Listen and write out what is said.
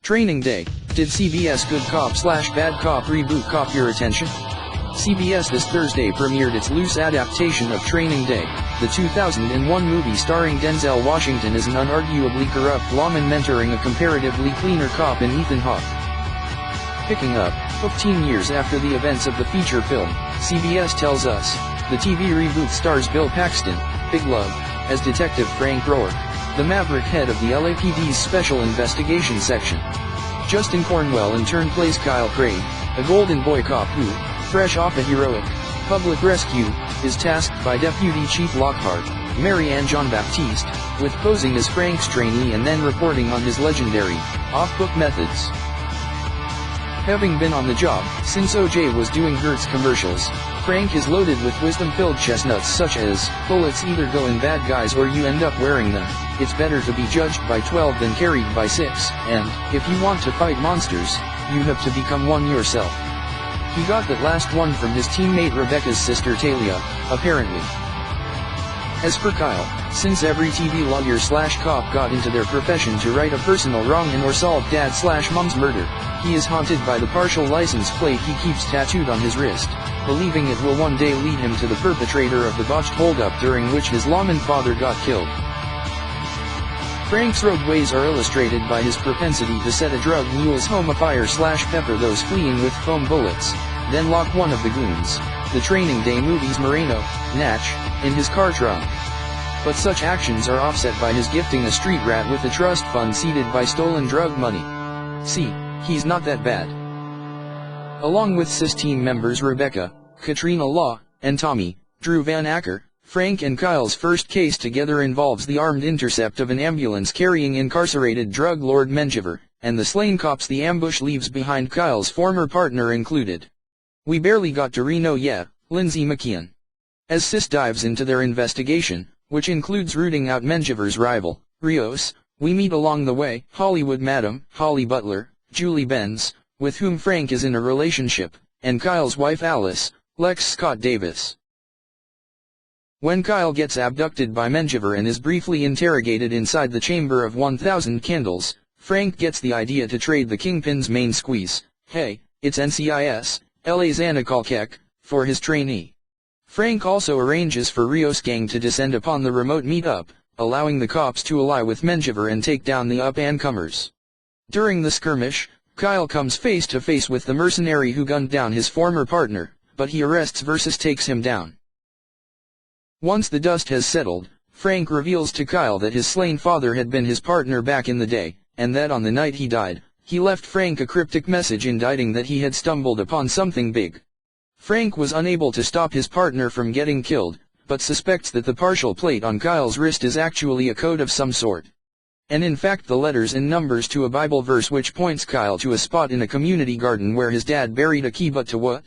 Training Day. Did CBS Good Cop/Bad Cop reboot caught your attention? CBS this Thursday premiered its loose adaptation of Training Day, the 2001 movie starring Denzel Washington as an unarguably corrupt lawman mentoring a comparatively cleaner cop in Ethan Hawke. Picking up 15 years after the events of the feature film, CBS tells us, the TV reboot stars Bill Paxton, Big Love, as Detective Frank Roark, the maverick head of the LAPD's Special Investigation Section. Justin Cornwell in turn plays Kyle Craig, a golden boy cop who, fresh off a heroic public rescue, is tasked by Deputy Chief Lockhart, Mary Ann Jean-Baptiste, with posing as Frank's trainee and then reporting on his legendary, off-book methods. Having been on the job since OJ was doing Hertz commercials, Frank is loaded with wisdom-filled chestnuts such as, bullets either go in bad guys or you end up wearing them, it's better to be judged by 12 than carried by 6, and, if you want to fight monsters, you have to become one yourself. He got that last one from his teammate Rebecca's sister Talia, apparently. As for Kyle, since every TV lawyer/cop got into their profession to right a personal wrong and or solve dad/mom's murder, he is haunted by the partial license plate he keeps tattooed on his wrist, believing it will one day lead him to the perpetrator of the botched holdup during which his lawman father got killed. Frank's rogue ways are illustrated by his propensity to set a drug mule's home afire/pepper those fleeing with foam bullets, then lock one of the goons, the Training Day movie's Moreno, Natch, in his car trunk. But such actions are offset by his gifting a street rat with a trust fund seeded by stolen drug money. See, he's not that bad. Along with SIS team members Rebecca, Katrina Law, and Tommy, Drew Van Acker, Frank and Kyle's first case together involves the armed intercept of an ambulance carrying incarcerated drug lord Menjivar, and the slain cops the ambush leaves behind, Kyle's former partner included. We barely got to Reno yet, Lindsay McKeon. As SIS dives into their investigation, which includes rooting out Menjivar's rival, Rios, we meet along the way Hollywood Madam, Holly Butler, Julie Benz, with whom Frank is in a relationship, and Kyle's wife Alice, Lex Scott Davis. When Kyle gets abducted by Menjivar and is briefly interrogated inside the chamber of 1,000 candles, Frank gets the idea to trade the Kingpin's main squeeze, hey, it's NCIS, LA's Anakalkek, for his trainee. Frank also arranges for Rios' gang to descend upon the remote meet-up, allowing the cops to ally with Menjivar and take down the up-and-comers. During the skirmish, Kyle comes face to face with the mercenary who gunned down his former partner, but he arrests versus takes him down. Once the dust has settled, Frank reveals to Kyle that his slain father had been his partner back in the day, and that on the night he died, he left Frank a cryptic message indicting that he had stumbled upon something big. Frank was unable to stop his partner from getting killed, but suspects that the partial plate on Kyle's wrist is actually a code of some sort. And in fact the letters and numbers to a Bible verse which points Kyle to a spot in a community garden where his dad buried a key, but to what?